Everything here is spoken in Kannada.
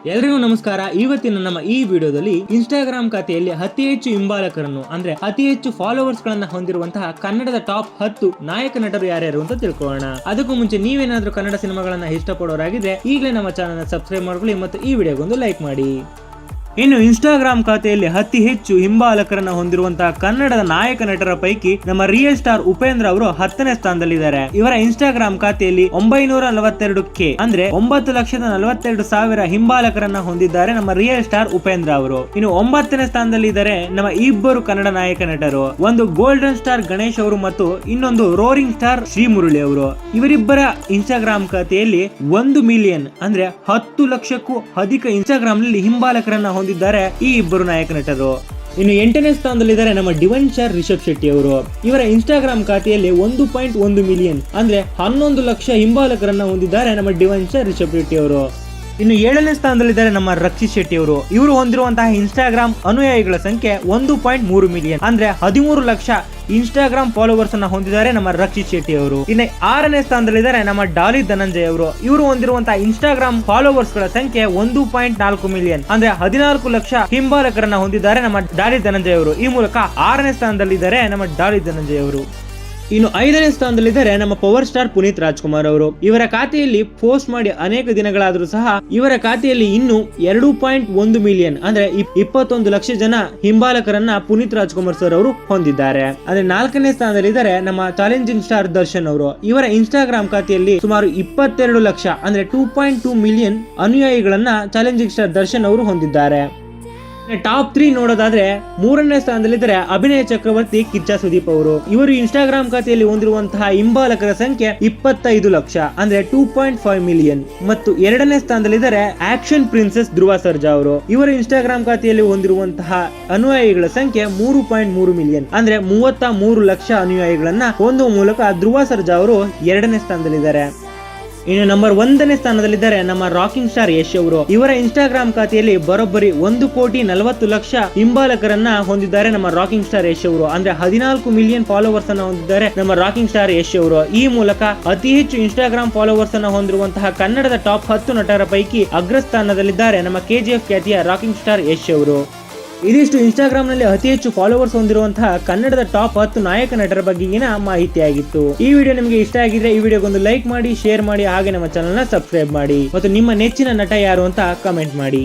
ಎಲ್ರಿಗೂ ನಮಸ್ಕಾರ. ಇವತ್ತಿನ ನಮ್ಮ ಈ ವಿಡಿಯೋದಲ್ಲಿ ಇನ್ಸ್ಟಾಗ್ರಾಮ್ ಖಾತೆಯಲ್ಲಿ ಅತಿ ಹೆಚ್ಚು ಹಿಂಬಾಲಕರನ್ನು ಅಂದ್ರೆ ಅತಿ ಹೆಚ್ಚು ಫಾಲೋವರ್ಸ್ ಗಳನ್ನ ಹೊಂದಿರುವಂತಹ ಕನ್ನಡದ ಟಾಪ್ 10 ನಾಯಕ ನಟರು ಯಾರ್ಯಾರು ಅಂತ ತಿಳ್ಕೊಳ್ಳೋಣ. ಅದಕ್ಕೂ ಮುಂಚೆ ನೀವೇನಾದ್ರೂ ಕನ್ನಡ ಸಿನಿಮಾಗಳನ್ನ ಇಷ್ಟಪಡೋರಾಗಿದ್ರೆ ಈಗಲೇ ನಮ್ಮ ಚಾನಲ್ ಸಬ್ಸ್ಕ್ರೈಬ್ ಮಾಡ್ಕೊಳ್ಳಿ ಮತ್ತು ಈ ವಿಡಿಯೋಗೊಂದು ಲೈಕ್ ಮಾಡಿ. ಇನ್ನು ಇನ್ಸ್ಟಾಗ್ರಾಮ್ ಖಾತೆಯಲ್ಲಿ ಅತಿ ಹೆಚ್ಚು ಹಿಂಬಾಲಕರನ್ನ ಹೊಂದಿರುವಂತಹ ಕನ್ನಡದ ನಾಯಕ ನಟರ ಪೈಕಿ ನಮ್ಮ ರಿಯಲ್ ಸ್ಟಾರ್ ಉಪೇಂದ್ರ ಅವರು 10ನೇ ಸ್ಥಾನದಲ್ಲಿದ್ದಾರೆ. ಇವರ ಇನ್ಸ್ಟಾಗ್ರಾಮ್ ಖಾತೆಯಲ್ಲಿ 942K ಅಂದ್ರೆ 9,42,000 ಹಿಂಬಾಲಕರನ್ನ ಹೊಂದಿದ್ದಾರೆ ನಮ್ಮ ರಿಯಲ್ ಸ್ಟಾರ್ ಉಪೇಂದ್ರ ಅವರು. ಇನ್ನು 9ನೇ ಸ್ಥಾನದಲ್ಲಿ ಇದ್ದಾರೆ ನಮ್ಮ ಇಬ್ಬರು ಕನ್ನಡ ನಾಯಕ ನಟರು, ಒಂದು ಗೋಲ್ಡನ್ ಸ್ಟಾರ್ ಗಣೇಶ್ ಅವರು ಮತ್ತು ಇನ್ನೊಂದು ರೋರಿಂಗ್ ಸ್ಟಾರ್ ಶ್ರೀಮುರಳಿ ಅವರು. ಇವರಿಬ್ಬರ ಇನ್ಸ್ಟಾಗ್ರಾಮ್ ಖಾತೆಯಲ್ಲಿ 1 ಮಿಲಿಯನ್ ಅಂದ್ರೆ 10 ಲಕ್ಷಕ್ಕೂ ಅಧಿಕ ಇನ್ಸ್ಟಾಗ್ರಾಮ್ ನಲ್ಲಿ ಹಿಂಬಾಲಕರನ್ನ ಹೊಂದಿದ್ದಾರೆ ಈ ಇಬ್ಬರು ನಾಯಕ ನಟರು. ಇನ್ನು 8ನೇ ಸ್ಥಾನದಲ್ಲಿದ್ದಾರೆ ನಮ್ಮ ಡಿವೈನ್ ಸ್ಟಾರ್ ರಿಷಬ್ ಶೆಟ್ಟಿ ಅವರು. ಇವರ ಇನ್ಸ್ಟಾಗ್ರಾಮ್ ಖಾತೆಯಲ್ಲಿ 1.1 ಮಿಲಿಯನ್ ಅಂದ್ರೆ 11 ಲಕ್ಷ ಹಿಂಬಾಲಕರನ್ನ ಹೊಂದಿದ್ದಾರೆ ನಮ್ಮ ಡಿವೈನ್ ಸ್ಟಾರ್ ರಿಷಬ್ ಶೆಟ್ಟಿ ಅವರು. ಇನ್ನು 7ನೇ ಸ್ಥಾನದಲ್ಲಿದ್ದಾರೆ ನಮ್ಮ ರಕ್ಷಿತ್ ಶೆಟ್ಟಿ ಅವರು. ಇವರು ಹೊಂದಿರುವಂತಹ ಇನ್ಸ್ಟಾಗ್ರಾಮ್ ಅನುಯಾಯಿಗಳ ಸಂಖ್ಯೆ 1.3 ಮಿಲಿಯನ್ ಅಂದ್ರೆ 13 ಲಕ್ಷ ಇನ್ಸ್ಟಾಗ್ರಾಮ್ ಫಾಲೋವರ್ಸ್ ಅನ್ನ ಹೊಂದಿದ್ದಾರೆ ನಮ್ಮ ರಕ್ಷಿತ್ ಶೆಟ್ಟಿ ಅವರು. ಇನ್ನು 6ನೇ ಸ್ಥಾನದಲ್ಲಿದ್ದಾರೆ ನಮ್ಮ ಡಾಲಿ ಧನಂಜಯ್ ಅವರು. ಇವರು ಹೊಂದಿರುವಂತಹ ಇನ್ಸ್ಟಾಗ್ರಾಮ್ ಫಾಲೋವರ್ಸ್ ಗಳ ಸಂಖ್ಯೆ 1.4 ಮಿಲಿಯನ್ ಅಂದ್ರೆ 14 ಲಕ್ಷ ಹಿಂಬಾಲಕರನ್ನ ಹೊಂದಿದ್ದಾರೆ ನಮ್ಮ ಡಾಲಿ ಧನಂಜಯ್ ಅವರು. ಈ ಮೂಲಕ 6ನೇ ಸ್ಥಾನದಲ್ಲಿದ್ದಾರೆ ನಮ್ಮ ಡಾಲಿ ಧನಂಜಯ್ ಅವರು. ಇನ್ನು 5ನೇ ಸ್ಥಾನದಲ್ಲಿದ್ದಾರೆ ನಮ್ಮ ಪವರ್ ಸ್ಟಾರ್ ಪುನೀತ್ ರಾಜ್ಕುಮಾರ್ ಅವರು. ಇವರ ಖಾತೆಯಲ್ಲಿ ಪೋಸ್ಟ್ ಮಾಡಿ ಅನೇಕ ದಿನಗಳಾದರೂ ಸಹ ಇವರ ಖಾತೆಯಲ್ಲಿ ಇನ್ನು 2.1 ಮಿಲಿಯನ್ ಅಂದ್ರೆ 21 ಲಕ್ಷ ಜನ ಹಿಂಬಾಲಕರನ್ನ ಪುನೀತ್ ರಾಜ್ಕುಮಾರ್ ಸರ್ ಅವರು ಹೊಂದಿದ್ದಾರೆ. ಅಂದ್ರೆ 4ನೇ ಸ್ಥಾನದಲ್ಲಿದ್ದಾರೆ ನಮ್ಮ ಚಾಲೆಂಜಿಂಗ್ ಸ್ಟಾರ್ ದರ್ಶನ್ ಅವರು. ಇವರ ಇನ್ಸ್ಟಾಗ್ರಾಮ್ ಖಾತೆಯಲ್ಲಿ ಸುಮಾರು 22 ಲಕ್ಷ ಅಂದ್ರೆ 2.2 ಮಿಲಿಯನ್ ಅನುಯಾಯಿಗಳನ್ನ ಚಾಲೆಂಜಿಂಗ್ ಸ್ಟಾರ್ ದರ್ಶನ್ ಅವರು ಹೊಂದಿದ್ದಾರೆ. ಟಾಪ್ 3 ನೋಡೋದಾದ್ರೆ 3ನೇ ಸ್ಥಾನದಲ್ಲಿದ್ದಾರೆ ಅಭಿನಯ ಚಕ್ರವರ್ತಿ ಕಿಚ್ಚ ಸುದೀಪ್ ಅವರು. ಇವರು ಇನ್ಸ್ಟಾಗ್ರಾಮ್ ಖಾತೆಯಲ್ಲಿ ಹೊಂದಿರುವಂತಹ ಹಿಂಬಾಲಕರ ಸಂಖ್ಯೆ 25 ಲಕ್ಷ ಅಂದ್ರೆ 2.5 ಮಿಲಿಯನ್. ಮತ್ತು 2ನೇ ಸ್ಥಾನದಲ್ಲಿದ್ದಾರೆ ಆಕ್ಷನ್ ಪ್ರಿನ್ಸೆಸ್ ಧ್ರುವ ಸರ್ಜಾ ಅವರು. ಇವರು ಇನ್ಸ್ಟಾಗ್ರಾಮ್ ಖಾತೆಯಲ್ಲಿ ಹೊಂದಿರುವಂತಹ ಅನುಯಾಯಿಗಳ ಸಂಖ್ಯೆ 3.3 ಮಿಲಿಯನ್ ಅಂದ್ರೆ 33 ಲಕ್ಷ ಅನುಯಾಯಿಗಳನ್ನ ಹೊಂದುವ ಮೂಲಕ ಧ್ರುವ ಸರ್ಜಾ ಅವರು 2ನೇ ಸ್ಥಾನದಲ್ಲಿದ್ದಾರೆ. ಇನ್ನು ನಂಬರ್ 1ನೇ ಸ್ಥಾನದಲ್ಲಿದ್ದಾರೆ ನಮ್ಮ ರಾಕಿಂಗ್ ಸ್ಟಾರ್ ಯಶ್ ಅವರು. ಇವರ ಇನ್ಸ್ಟಾಗ್ರಾಮ್ ಖಾತೆಯಲ್ಲಿ ಬರೋಬ್ಬರಿ 1,40,00,000 ಹಿಂಬಾಲಕರನ್ನ ಹೊಂದಿದ್ದಾರೆ ನಮ್ಮ ರಾಕಿಂಗ್ ಸ್ಟಾರ್ ಯಶ್ ಅವರು. ಅಂದ್ರೆ 14 ಮಿಲಿಯನ್ ಫಾಲೋವರ್ಸ್ ಅನ್ನ ಹೊಂದಿದ್ದಾರೆ ನಮ್ಮ ರಾಕಿಂಗ್ ಸ್ಟಾರ್ ಯಶ್ ಅವರು. ಈ ಮೂಲಕ ಅತಿ ಹೆಚ್ಚು ಇನ್ಸ್ಟಾಗ್ರಾಮ್ ಫಾಲೋವರ್ಸ್ ಅನ್ನ ಹೊಂದಿರುವಂತಹ ಕನ್ನಡದ ಟಾಪ್ 10 ನಟರ ಪೈಕಿ ಅಗ್ರಸ್ಥಾನದಲ್ಲಿದ್ದಾರೆ ನಮ್ಮ KGF ಖ್ಯಾತಿಯ ರಾಕಿಂಗ್ ಸ್ಟಾರ್ ಯಶ್ ಅವರು. ಇದಿಷ್ಟು ಇನ್ಸ್ಟಾಗ್ರಾಮ್ ನಲ್ಲಿ ಅತಿ ಹೆಚ್ಚು ಫಾಲೋವರ್ಸ್ ಹೊಂದಿರುವಂತಹ ಕನ್ನಡದ ಟಾಪ್ 10 ನಾಯಕ ನಟರ ಬಗ್ಗೆಗಿನ ಮಾಹಿತಿಯಾಗಿತ್ತು. ಈ ವಿಡಿಯೋ ನಿಮಗೆ ಇಷ್ಟ ಆಗಿದ್ರೆ ಈ ವಿಡಿಯೋಗೊಂದು ಲೈಕ್ ಮಾಡಿ, ಶೇರ್ ಮಾಡಿ, ಹಾಗೆ ನಮ್ಮ ಚಾನಲ್ ನ ಸಬ್ಸ್ಕ್ರೈಬ್ ಮಾಡಿ ಮತ್ತು ನಿಮ್ಮ ನೆಚ್ಚಿನ ನಟ ಯಾರು ಅಂತ ಕಮೆಂಟ್ ಮಾಡಿ.